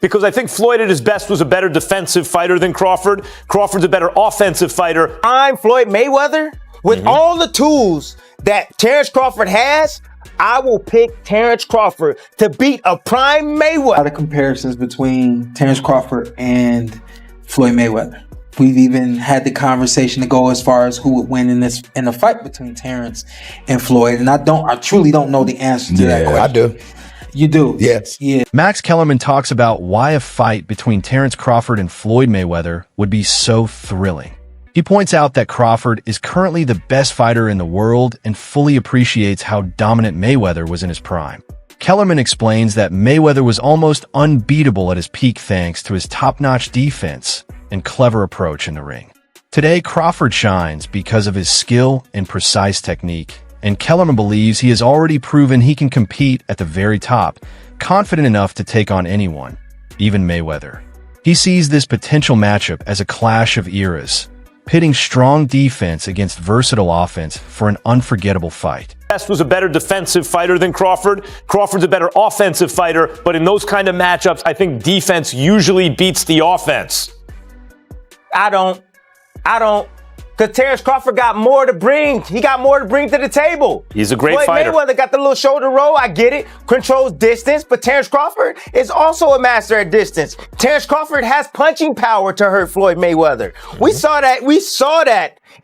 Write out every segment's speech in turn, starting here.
because I think Floyd at his best was a better defensive fighter than Crawford. Crawford's a better offensive fighter. I'm Floyd Mayweather. With all the tools that Terence Crawford has, I will pick Terence Crawford to beat a prime Mayweather. A lot of comparisons between Terence Crawford and Floyd Mayweather. We've even had the conversation to go as far as who would win in the fight between Terence and Floyd. And I truly don't know the answer to that question. I do. You do? Yes. Yeah. Max Kellerman talks about why a fight between Terence Crawford and Floyd Mayweather would be so thrilling. He points out that Crawford is currently the best fighter in the world and fully appreciates how dominant Mayweather was in his prime. Kellerman explains that Mayweather was almost unbeatable at his peak thanks to his top-notch defense and clever approach in the ring. Today, Crawford shines because of his skill and precise technique, and Kellerman believes he has already proven he can compete at the very top, confident enough to take on anyone, even Mayweather. He sees this potential matchup as a clash of eras, pitting strong defense against versatile offense for an unforgettable fight. Best was a better defensive fighter than Crawford. Crawford's a better offensive fighter, but in those kind of matchups, I think defense usually beats the offense. I don't. Because Terence Crawford got more to bring. He got more to bring to the table. He's a great Floyd fighter. Mayweather got the little shoulder roll. I get it. Controls distance. But Terence Crawford is also a master at distance. Terence Crawford has punching power to hurt Floyd Mayweather. We saw that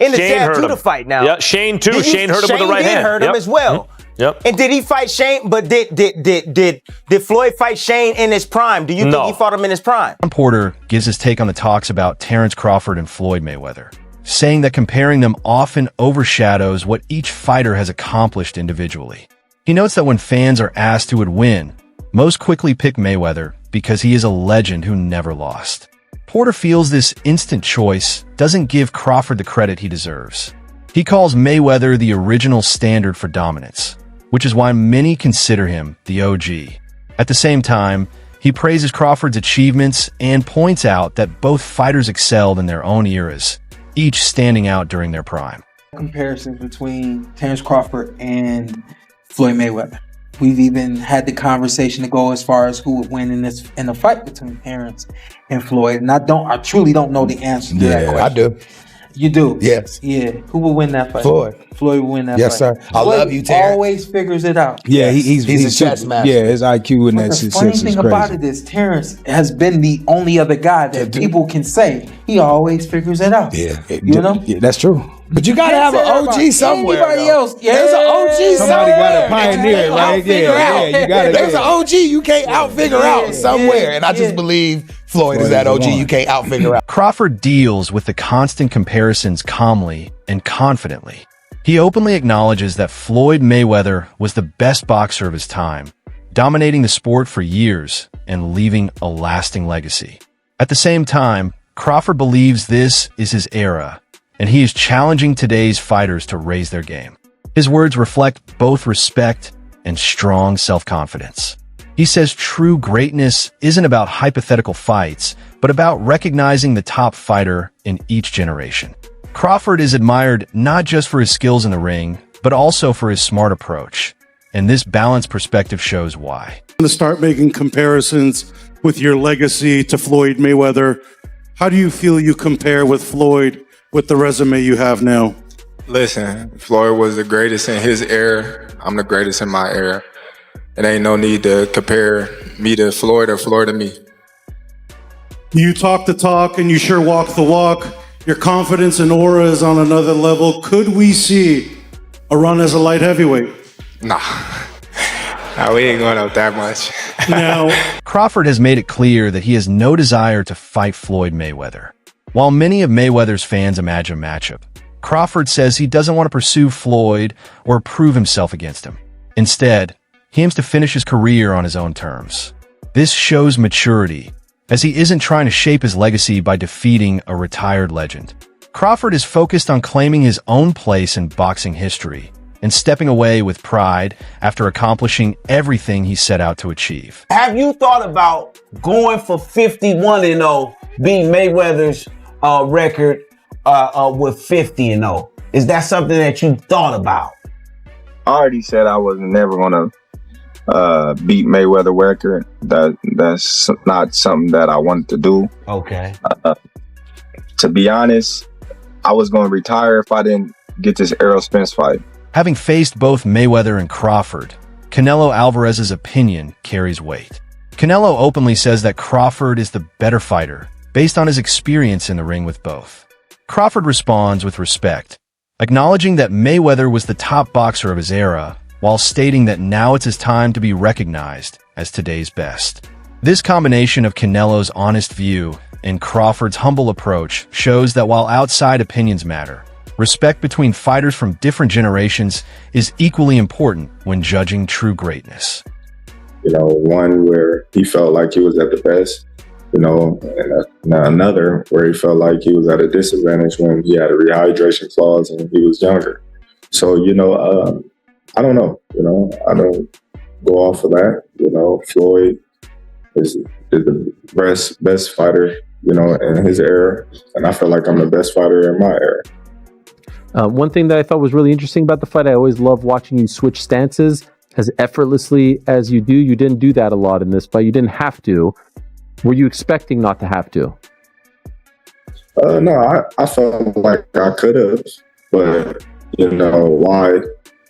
in the Jab Judah fight now. Yeah, Shane too. Shane hurt him with the right hand. Shane did hurt him as well. Yep. And did he fight Shane? But did Floyd fight Shane in his prime? Do you think he fought him in his prime? Porter gives his take on the talks about Terence Crawford and Floyd Mayweather, saying that comparing them often overshadows what each fighter has accomplished individually. He notes that when fans are asked who would win, most quickly pick Mayweather because he is a legend who never lost. Porter feels this instant choice doesn't give Crawford the credit he deserves. He calls Mayweather the original standard for dominance, which is why many consider him the OG. At the same time, he praises Crawford's achievements and points out that both fighters excelled in their own eras, each standing out during their prime. Comparisons between Terence Crawford and Floyd Mayweather. We've even had the conversation to go as far as who would win in the fight between Terence and Floyd. And I truly don't know the answer to that question. I do. You do? Yes. Yeah. Who will win that fight? Floyd. Floyd will win that Yes, fight. sir. I love you, Terence. Always figures it out. Yeah, He's a chess master. Yeah, his IQ in But that the shit funny is thing crazy. about it is Terence has been the only other guy that people can say he always figures it out. Yeah. You know? Yeah, that's true. But you gotta have an OG somewhere. Anybody else? Yeah. There's an OG Somebody got somewhere to pioneer, right? Yeah, You got to. There's an OG you can't outfigure out somewhere. And I just believe Floyd is that OG you can't outfigure out. Crawford deals with the constant comparisons calmly and confidently. He openly acknowledges that Floyd Mayweather was the best boxer of his time, dominating the sport for years and leaving a lasting legacy. At the same time, Crawford believes this is his era, and he is challenging today's fighters to raise their game. His words reflect both respect and strong self-confidence. He says true greatness isn't about hypothetical fights, but about recognizing the top fighter in each generation. Crawford is admired not just for his skills in the ring, but also for his smart approach. And this balanced perspective shows why. To start making comparisons with your legacy to Floyd Mayweather, how do you feel you compare with Floyd with the resume you have now? Listen, Floyd was the greatest in his era. I'm the greatest in my era. It ain't no need to compare me to Floyd or Floyd to me. You talk the talk and you sure walk the walk. Your confidence and aura is on another level. Could we see a run as a light heavyweight? Nah, we ain't going up that much. Now, Crawford has made it clear that he has no desire to fight Floyd Mayweather. While many of Mayweather's fans imagine a matchup, Crawford says he doesn't want to pursue Floyd or prove himself against him. Instead, he aims to finish his career on his own terms. This shows maturity, as he isn't trying to shape his legacy by defeating a retired legend. Crawford is focused on claiming his own place in boxing history and stepping away with pride after accomplishing everything he set out to achieve. Have you thought about going for 51-0, beating Mayweather's record with 50-0? Is that something that you thought about? I already said I was never gonna beat Mayweather record. That's not something that I wanted to do. Okay. To be honest, I was going to retire if I didn't get this Errol Spence fight. Having faced both Mayweather and Crawford, Canelo Alvarez's opinion carries weight. Canelo openly says that Crawford is the better fighter based on his experience in the ring with both. Crawford responds with respect, acknowledging that Mayweather was the top boxer of his era, while stating that now it's his time to be recognized as today's best. This combination of Canelo's honest view and Crawford's humble approach shows that while outside opinions matter, respect between fighters from different generations is equally important when judging true greatness. One where he felt like he was at the best, and another where he felt like he was at a disadvantage when he had a rehydration clause and he was younger. So, I don't know. I don't go off of that. Floyd is the best fighter, in his era, and I feel like I'm the best fighter in my era. One thing that I thought was really interesting about the fight, I always love watching you switch stances as effortlessly as you do. You didn't do that a lot in this fight. You didn't have to. Were you expecting not to have to? No, I felt like I could have, but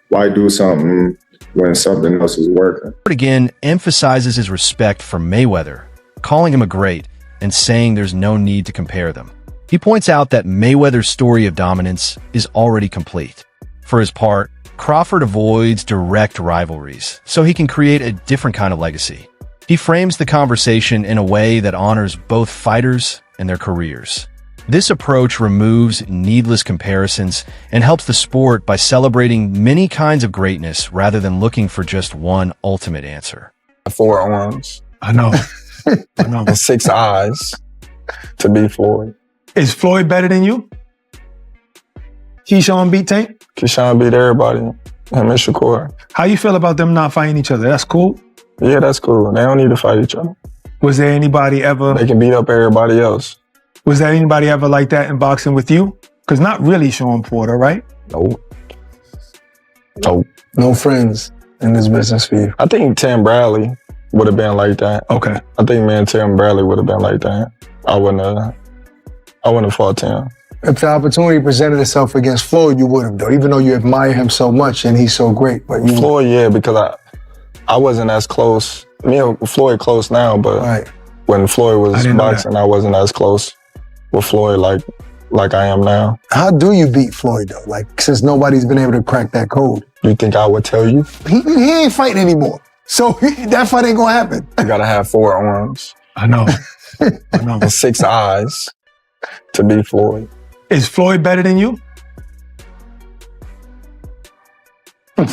why do something when something else is working? Again, emphasizes his respect for Mayweather, calling him a great and saying there's no need to compare them. He points out that Mayweather's story of dominance is already complete. For his part, Crawford avoids direct rivalries, so he can create a different kind of legacy. He frames the conversation in a way that honors both fighters and their careers. This approach removes needless comparisons and helps the sport by celebrating many kinds of greatness rather than looking for just one ultimate answer. 4 arms. I know. I know. And 6 eyes to beat Floyd. Is Floyd better than you? Keyshawn beat Tank? Keyshawn beat everybody. Him and Shakur. How you feel about them not fighting each other? That's cool? Yeah, that's cool. They don't need to fight each other. Was there anybody ever... They can beat up everybody else. Was there anybody ever like that in boxing with you? Because not really Sean Porter, right? Nope. Nope. No friends in this business for you. I think Tim Bradley would have been like that. Okay. I think me and Tim Bradley would have been like that. I wouldn't have fought Tim. If the opportunity presented itself against Floyd, you would have, though, even though you admire him so much and he's so great. But Floyd, yeah, because I wasn't as close. Me and Floyd close now, but when Floyd was boxing, I wasn't as close with Floyd like I am now. How do you beat Floyd, though? Like, since nobody's been able to crack that code. You think I would tell you? He ain't fighting anymore. So that fight ain't gonna happen. You gotta have 4 arms. I know. I know. And 6 eyes to beat Floyd. Is Floyd better than you? I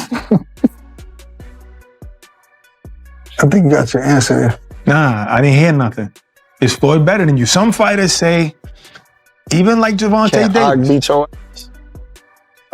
think you got your answer there. Nah, I didn't hear nothing. Is Floyd better than you? Some fighters say, even like Gervonta Davis. Beat your ass?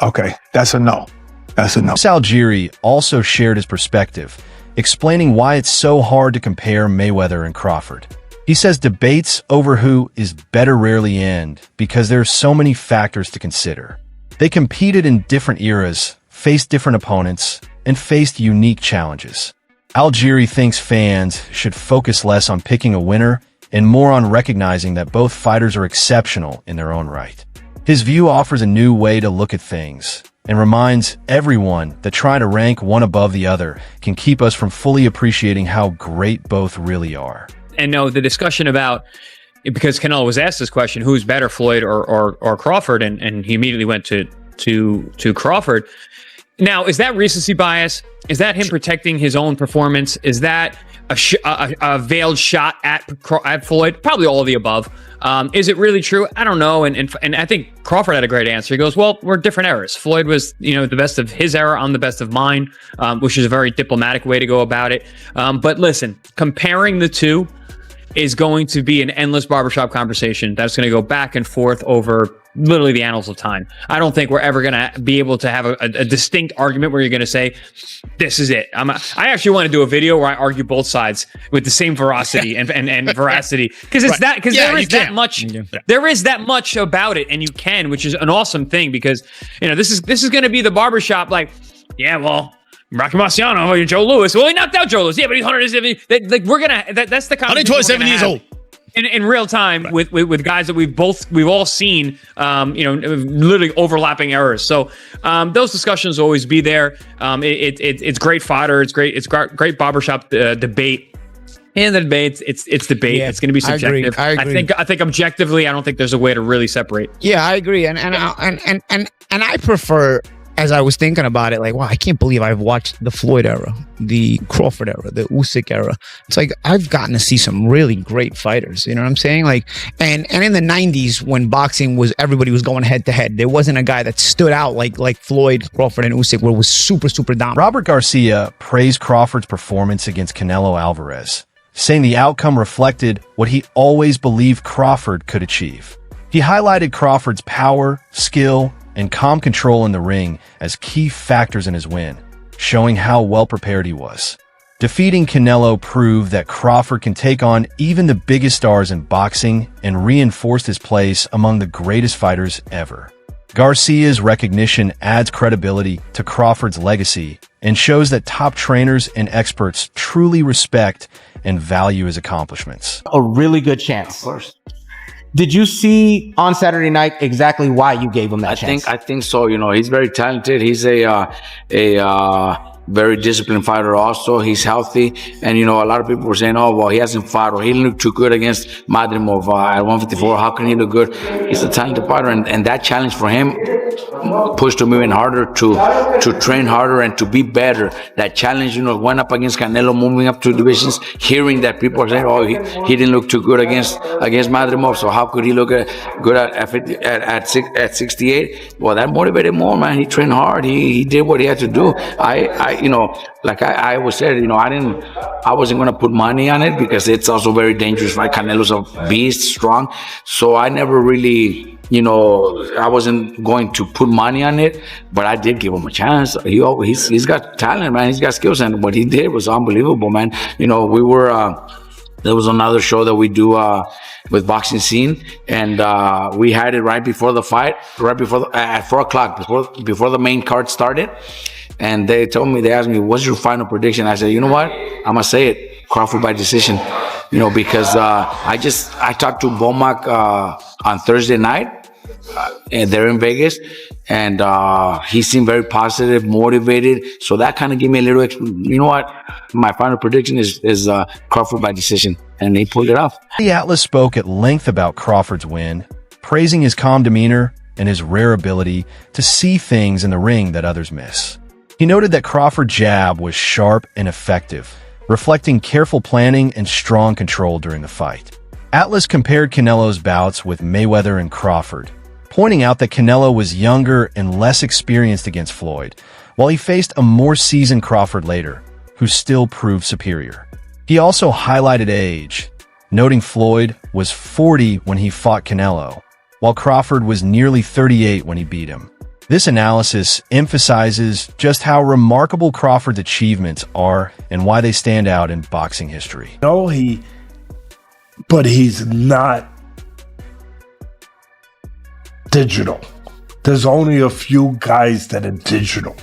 Okay, that's a no. That's a no. Algieri also shared his perspective, explaining why it's so hard to compare Mayweather and Crawford. He says debates over who is better rarely end because there are so many factors to consider. They competed in different eras, faced different opponents, and faced unique challenges. Algieri thinks fans should focus less on picking a winner and more on recognizing that both fighters are exceptional in their own right. His view offers a new way to look at things and reminds everyone that trying to rank one above the other can keep us from fully appreciating how great both really are. And no, the discussion about, because Canelo was asked this question, who's better, Floyd or Crawford, and he immediately went to Crawford. Now, is that recency bias? Is that him protecting his own performance? Is that a veiled shot at Floyd? Probably all of the above. Is it really true? I don't know. And I think Crawford had a great answer. He goes, well, we're different eras. Floyd was, the best of his era. I'm the best of mine, which is a very diplomatic way to go about it. But listen, comparing the two is going to be an endless barbershop conversation that's going to go back and forth over literally the annals of time. I don't think we're ever going to be able to have a distinct argument where you're going to say, this is it. I actually want to do a video where I argue both sides with the same veracity and veracity. Because it's that, because there is that much about it, and you can, which is an awesome thing, because this is going to be the barbershop like, yeah, well, Rocky Marciano, Joe Louis. Well, he knocked out Joe Louis. Yeah, but he's 170. Like we're gonna. That's the conversation. 127 years old. In real time with guys that we've all seen, literally overlapping errors. So those discussions will always be there. It's great fodder. It's great barbershop debate. In the debate, it's debate. Yeah, it's going to be subjective. I agree. I think objectively, I don't think there's a way to really separate. Yeah, I agree. And I prefer, as I was thinking about it, like, wow, I can't believe I've watched the Floyd era, the Crawford era, the Usyk era. It's like I've gotten to see some really great fighters. You know what I'm saying? Like, and in the 90s when boxing was, everybody was going head to head. There wasn't a guy that stood out like Floyd, Crawford, and Usyk, where it was super, super dominant. Robert Garcia praised Crawford's performance against Canelo Alvarez, saying the outcome reflected what he always believed Crawford could achieve. He highlighted Crawford's power, skill, and calm control in the ring as key factors in his win, showing how well prepared he was. Defeating Canelo proved that Crawford can take on even the biggest stars in boxing and reinforced his place among the greatest fighters ever. Garcia's recognition adds credibility to Crawford's legacy and shows that top trainers and experts truly respect and value his accomplishments. A really good chance. Of course. Did you see on Saturday night exactly why you gave him that chance? I think so. He's very talented. He's a very disciplined fighter also. He's healthy. And, a lot of people were saying, oh, well, he hasn't fought or he didn't look too good against Madrimov at 154. How can he look good? He's a talented fighter. And that challenge for him pushed him even harder to train harder and to be better. That challenge, went up against Canelo, moving up to divisions, hearing that people are saying, oh, he didn't look too good against Madrimov. So how could he look good at 68? Well, that motivated more, man. He trained hard. He did what he had to do. I always said, I wasn't going to put money on it because it's also very dangerous, right? Canelo's a beast, strong. So I never really, I wasn't going to put money on it, but I did give him a chance. He's got talent, man. He's got skills, and what he did was unbelievable, man. We were, there was another show that we do with Boxing Scene, and we had it right before the fight, at 4 o'clock, before the main card started. And they asked me, what's your final prediction? I said, you know what? I'm going to say it, Crawford by decision. Because I talked to Bomac on Thursday night, and they're in Vegas, and he seemed very positive, motivated. So that kind of gave me a little, you know what? My final prediction is Crawford by decision, and he pulled it off. The Atlas spoke at length about Crawford's win, praising his calm demeanor and his rare ability to see things in the ring that others miss. He noted that Crawford's jab was sharp and effective, reflecting careful planning and strong control during the fight. Atlas compared Canelo's bouts with Mayweather and Crawford, pointing out that Canelo was younger and less experienced against Floyd, while he faced a more seasoned Crawford later, who still proved superior. He also highlighted age, noting Floyd was 40 when he fought Canelo, while Crawford was nearly 38 when he beat him. This analysis emphasizes just how remarkable Crawford's achievements are and why they stand out in boxing history. But he's not digital. There's only a few guys that are digital.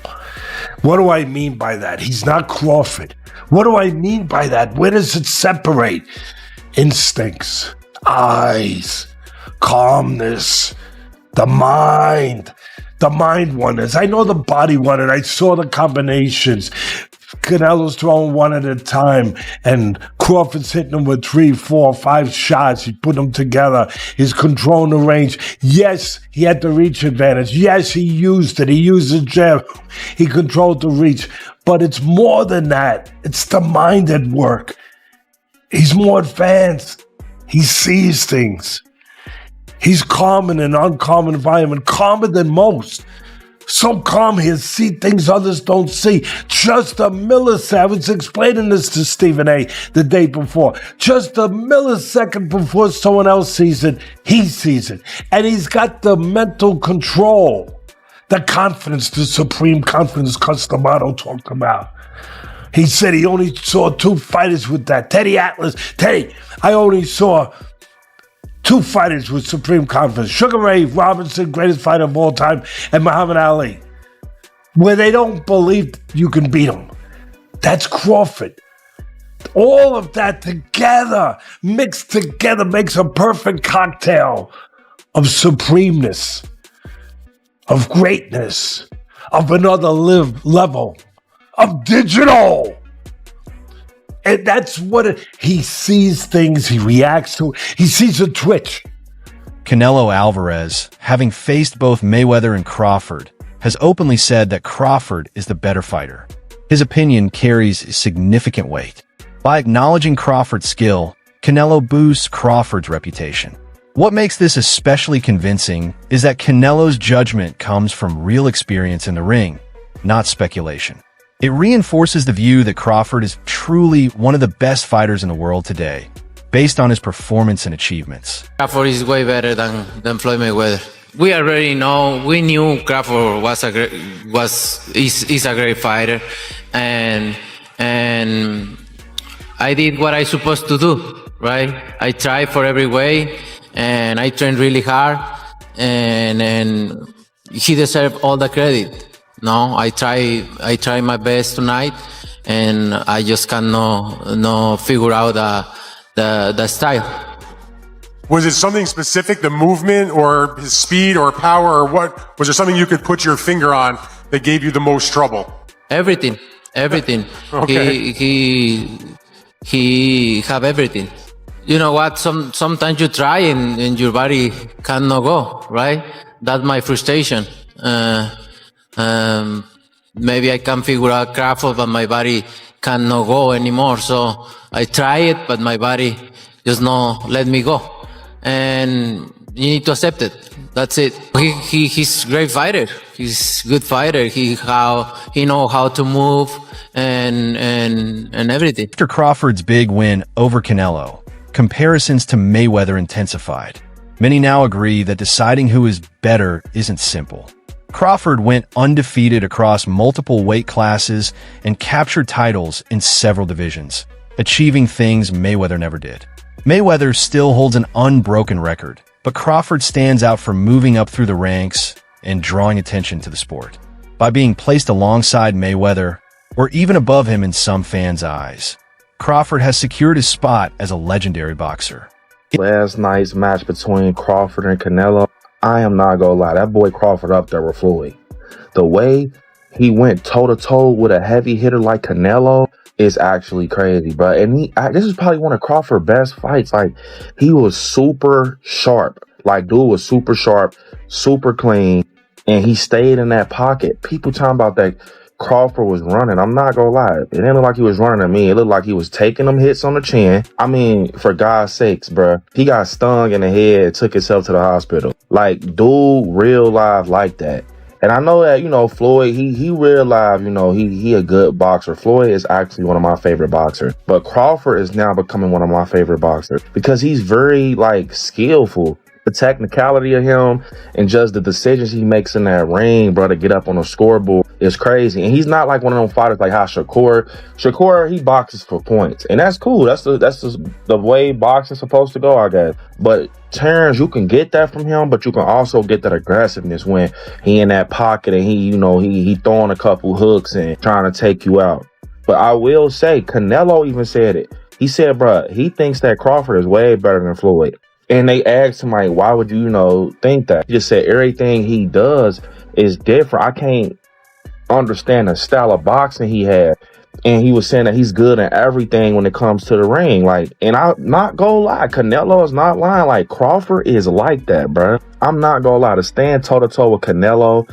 What do I mean by that? He's not Crawford. What do I mean by that? Where does it separate? Instincts, eyes, calmness, the mind wonders. I know the body wondered. I saw the combinations. Canelo's throwing one at a time, and Crawford's hitting him with 3, 4, 5 shots. He put them together. He's controlling the range. Yes, he had the reach advantage. Yes, he used it. He used the jab. He controlled the reach. But it's more than that. It's the mind at work. He's more advanced. He sees things. He's calm in an uncommon environment, calmer than most. So calm he'll see things others don't see. Just a millisecond. I was explaining this to Stephen A. the day before. Just a millisecond before someone else sees it, he sees it. And he's got the mental control, the confidence, the supreme confidence Costamato talked about. He said he only saw 2 fighters with that. Teddy Atlas. Teddy, I only saw 2 fighters with supreme confidence. Sugar Ray Robinson, greatest fighter of all time, and Muhammad Ali. where they don't believe you can beat them. That's Crawford. All of that together, mixed together, makes a perfect cocktail of supremeness, of greatness, of another level, of digital. And that's what he sees things, he reacts to, he sees a twitch. Canelo Alvarez, having faced both Mayweather and Crawford, has openly said that Crawford is the better fighter. His opinion carries significant weight. By acknowledging Crawford's skill, Canelo boosts Crawford's reputation. What makes this especially convincing is that Canelo's judgment comes from real experience in the ring, not speculation. It reinforces the view that Crawford is truly one of the best fighters in the world today, based on his performance and achievements. Crawford is way better than Floyd Mayweather. We already know, we knew Crawford is a great fighter, and I did what I supposed to do, right? I tried for every way, and I trained really hard, and he deserved all the credit. No, I try my best tonight, and I just cannot figure out the style. Was it something specific, the movement or his speed or power, or what? Was there something you could put your finger on that gave you the most trouble? Everything. Okay. He have everything. You know what? Sometimes you try and your body cannot go, right? That's my frustration. Maybe I can figure out Crawford, but my body cannot go anymore. So I try it, but my body just not let me go. And you need to accept it. That's it. He's a great fighter. He's a good fighter. He know how to move and everything. After Crawford's big win over Canelo, comparisons to Mayweather intensified. Many now agree that deciding who is better isn't simple. Crawford went undefeated across multiple weight classes and captured titles in several divisions, achieving things Mayweather never did. Mayweather still holds an unbroken record, but Crawford stands out for moving up through the ranks and drawing attention to the sport. By being placed alongside Mayweather, or even above him in some fans' eyes, Crawford has secured his spot as a legendary boxer. Last night's match between Crawford and Canelo, I am not gonna lie, that boy Crawford up there with Floyd. The way he went toe-to-toe with a heavy hitter like Canelo is actually crazy, bro. And this is probably one of Crawford's best fights. Like, he was super sharp. Like, dude was super sharp, super clean, and he stayed in that pocket. People talking about that Crawford was running. I'm not gonna lie. It didn't look like he was running at me. It looked like he was taking them hits on the chin. I mean, for God's sakes, bro. He got stung in the head, took himself to the hospital. Like, dude, real life like that. And I know that, you know, Floyd, he real life, you know, he a good boxer. Floyd is actually one of my favorite boxers. But Crawford is now becoming one of my favorite boxers because he's very, like, skillful. The technicality of him and just the decisions he makes in that ring, bro, to get up on the scoreboard is crazy. And he's not like one of them fighters like how Shakur, he boxes for points. And that's cool. That's the way boxing's supposed to go, I guess. But Terence, you can get that from him, but you can also get that aggressiveness when he in that pocket and he throwing a couple hooks and trying to take you out. But I will say, Canelo even said it. He said, bro, he thinks that Crawford is way better than Floyd. And they asked him, like, why would you, think that? He just said everything he does is different. I can't understand the style of boxing he had. And he was saying that he's good in everything when it comes to the ring. Like, and I'm not gonna lie, Canelo is not lying. Like, Crawford is like that, bro. I'm not gonna lie. To stand toe-to-toe with Canelo,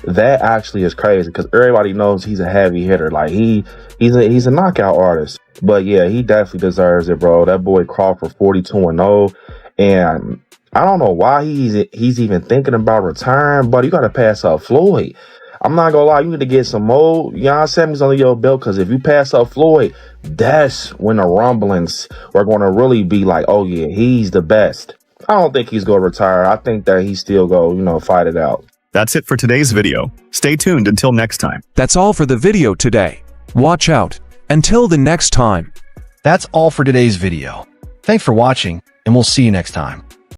that actually is crazy because everybody knows he's a heavy hitter. Like, he's a knockout artist. But, yeah, he definitely deserves it, bro. That boy Crawford, 42-0. And I don't know why he's even thinking about retiring, but you got to pass up Floyd. I'm not going to lie, you need to get some more semis under your belt because if you pass up Floyd, that's when the rumblings are going to really be like, oh, yeah, he's the best. I don't think he's going to retire. I think that he still go, fight it out. That's it for today's video. Stay tuned until next time. That's all for the video today. Watch out. Until the next time. That's all for today's video. Thanks for watching, and we'll see you next time.